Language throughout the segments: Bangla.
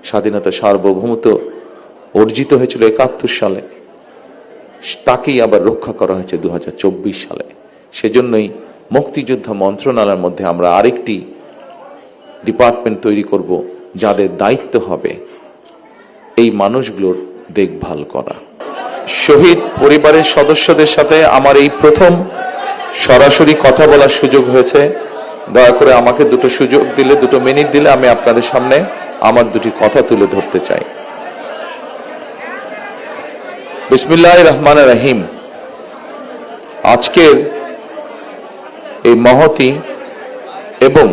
স্বাধীনতা সার্বভৌমত্ব অর্জিত হয়েছিল ৭১ সালে, তাকেই আবার রক্ষা করা হয়েছে ২০২৪ সালে। সেজন্যই মুক্তিযোদ্ধা মন্ত্রণালয়ের মধ্যে আমরা আরেকটি ডিপার্টমেন্ট তৈরি করব, যাদের দায়িত্ব হবে এই মানুষগুলোর দেখভাল করা। শহীদ পরিবারের সদস্যদের সাথে আমার এই প্রথম সরাসরি কথা বলার সুযোগ হয়েছে। দয়া করে আমাকে দুটো মিনিট দিলে আমি আপনাদের সামনে আমার দুটি কথা তুলে ধরতে চাই। বিসমিল্লাহির রহমানির রহিম। আজকের এই মহতি এবং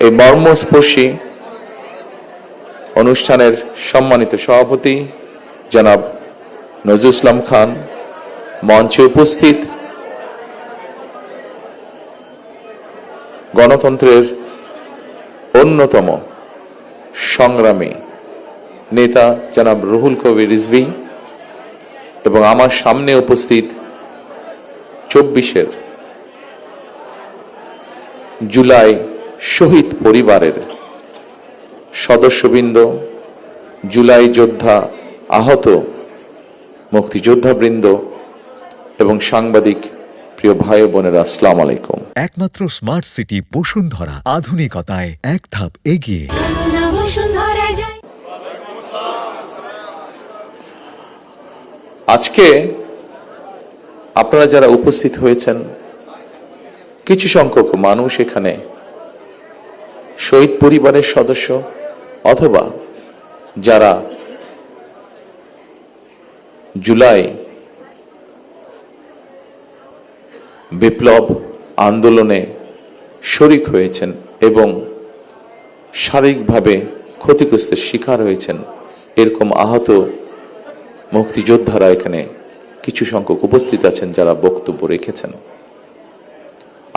এই মর্মস্পর্শী অনুষ্ঠানের সম্মানিত সভাপতি জনাব নজরুল ইসলাম খান, মঞ্চে উপস্থিত গণতন্ত্রের অন্যতম সংগ্রামী নেতা জনাব রুহুল কবির রিজভী এবং আমার সামনে উপস্থিত ২৪ জুলাই শহীদ পরিবারের সদস্যবৃন্দ, জুলাই যোদ্ধা আহত মুক্তিযোদ্ধাবৃন্দ এবং সাংবাদিক প্রিয় ভাই বোনেরা, আসসালামু আলাইকুম। একমাত্র স্মার্ট সিটি বসুন্ধরা, আধুনিকতায় এক ধাপ এগিয়ে। আজকে আপনারা যারা উপস্থিত হয়েছেন, কিছু সংখ্যক মানুষ এখানে শহীদ পরিবারের সদস্য অথবা যারা জুলাই বিপ্লব আন্দোলনে শরিক হয়েছেন এবং শারীরিকভাবে ক্ষতিগ্রস্তের শিকার হয়েছেন, এরকম আহত মুক্তিযোদ্ধারা এখানে কিছু সংখ্যক উপস্থিত আছেন যারা বক্তব্য রেখেছেন।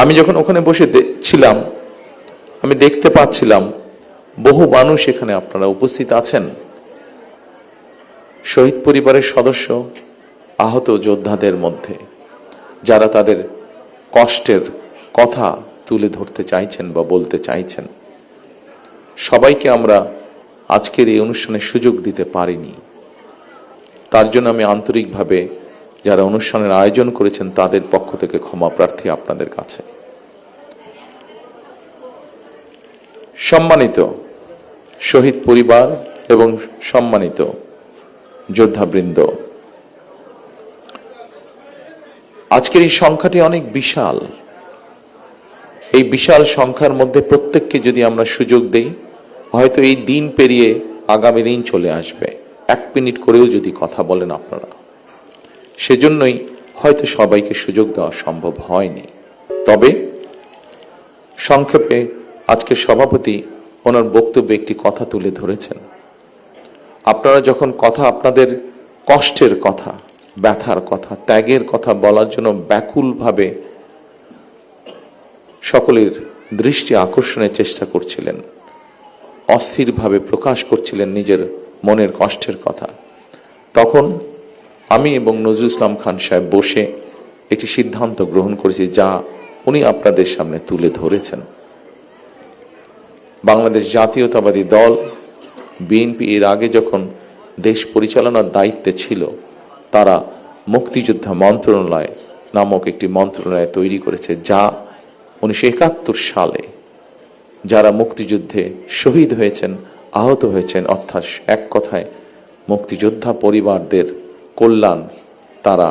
আমি যখন ওখানে বসে ছিলাম, আমি দেখতে পাচ্ছিলাম বহু মানুষ এখানে আপনারা উপস্থিত আছেন, শহীদ পরিবারের সদস্য আহত যোদ্ধাদের মধ্যে যারা তাদের কষ্টের কথা তুলে ধরতে চাইছেন বা বলতে চাইছেন। সবাইকে আমরা আজকের এই অনুষ্ঠানে সুযোগ দিতে পারিনি, তার জন্য আমি আন্তরিকভাবে যারা অনুষ্ঠানের আয়োজন করেছেন তাদের পক্ষ থেকে ক্ষমা প্রার্থী আপনাদের কাছে। সম্মানিত শহীদ পরিবার এবং সম্মানিত যোদ্ধাবৃন্দ, আজকের এই সংখ্যাটি অনেক বিশাল। এই বিশাল সংখ্যার মধ্যে প্রত্যেককে যদি আমরা সুযোগ দেই, হয়তো এই দিন পেরিয়ে আগামী দিন চলে আসবে। ১ মিনিট করেও যদি কথা বলেন আপনারা, সেজন্যই হয়তো সবাইকে সুযোগ দেওয়া সম্ভব হয়নি। তবে সংক্ষেপে আজকের সভাপতি ওনার বক্তব্যে একটি কথা তুলে ধরেছেন। আপনারা যখন আপনাদের কষ্টের কথা, ব্যথার কথা, ত্যাগের কথা বলার জন্য ব্যাকুলভাবে সকলের দৃষ্টি আকর্ষণের চেষ্টা করছিলেন, অস্থিরভাবে প্রকাশ করছিলেন নিজের মনের কষ্টের কথা, তখন আমি এবং নজরুল ইসলাম খান সাহেব বসে একটি সিদ্ধান্ত গ্রহণ করেছি, যা উনি আপনাদের সামনে তুলে ধরেছেন। বাংলাদেশ জাতীয়তাবাদী দল বিএনপি এর আগে যখন দেশ পরিচালনার দায়িত্বে ছিল, তারা মুক্তিযোদ্ধা মন্ত্রণালয় নামক একটি মন্ত্রণালয় তৈরি করেছে, যা 1971 সালে যারা মুক্তিযুদ্ধে শহীদ হয়েছেন, আহত হয়েছেন, অর্থাৎ এক কথায় মুক্তিযোদ্ধা পরিবারদের কল্যাণ তারা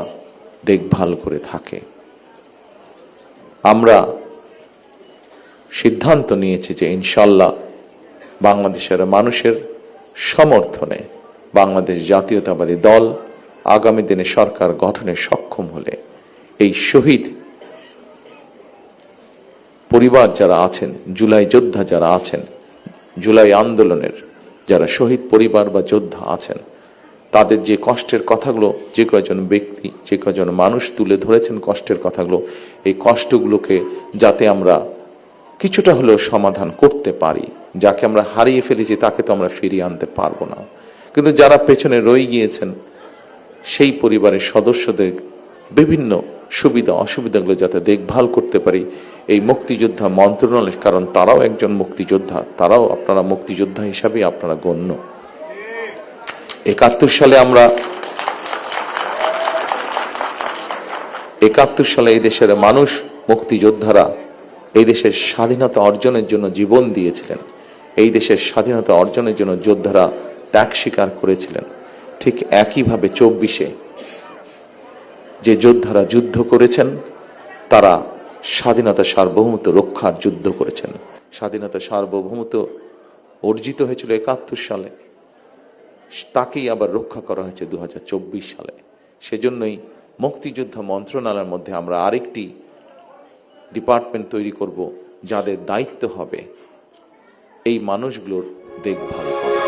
দেখভাল করে থাকে। আমরা সিদ্ধান্ত নিয়েছি যে ইনশাল্লাহ বাংলাদেশের মানুষের সমর্থনে বাংলাদেশ জাতীয়তাবাদী দল আগামী দিনে সরকার গঠনে সক্ষম হলে এই শহীদ পরিবার যারা আছেন, জুলাই যোদ্ধা যারা আছেন, জুলাই আন্দোলনের যারা শহীদ পরিবার বা যোদ্ধা আছেন, তাদের যে কষ্টের কথাগুলো যে কয়জন ব্যক্তি, যে কয়জন মানুষ তুলে ধরেছেন কষ্টের কথাগুলো, এই কষ্টগুলোকে যাতে আমরা কিছুটা হলেও সমাধান করতে পারি। যাকে আমরা হারিয়ে ফেলেছি তাকে তো আমরা ফিরিয়ে আনতে পারবো না, কিন্তু যারা পেছনে রয়ে গিয়েছেন সেই পরিবারের সদস্যদের বিভিন্ন সুবিধা অসুবিধাগুলো যাতে দেখভাল করতে পারি, এই মুক্তিযোদ্ধা মন্ত্রণালয়, কারণ তারাও একজন মুক্তিযোদ্ধা, তারাও আপনারা মুক্তিযোদ্ধা হিসাবে আপনারা গণ্য। 71 সালে এই দেশের মানুষ, মুক্তিযোদ্ধারা এই দেশের স্বাধীনতা অর্জনের জন্য জীবন দিয়েছিলেন। এই দেশের স্বাধীনতা অর্জনের জন্য যোদ্ধারা ত্যাগ স্বীকার করেছিলেন। ঠিক একইভাবে 24-এ যে যোদ্ধারা যুদ্ধ করেছেন, তারা স্বাধীনতা সার্বভৌমত্ব রক্ষার যুদ্ধ করেছেন। স্বাধীনতা সার্বভৌমত্ব অর্জিত হয়েছিল 71 সালে, তাকেই আবার রক্ষা করা হয়েছে 2024 সালে। সেজন্যই মুক্তিযোদ্ধা মন্ত্রণালয়ের মধ্যে আমরা আরেকটি ডিপার্টমেন্ট তৈরি করব, যাদের দায়িত্ব হবে এই মানুষগুলোর দেখভাল করা।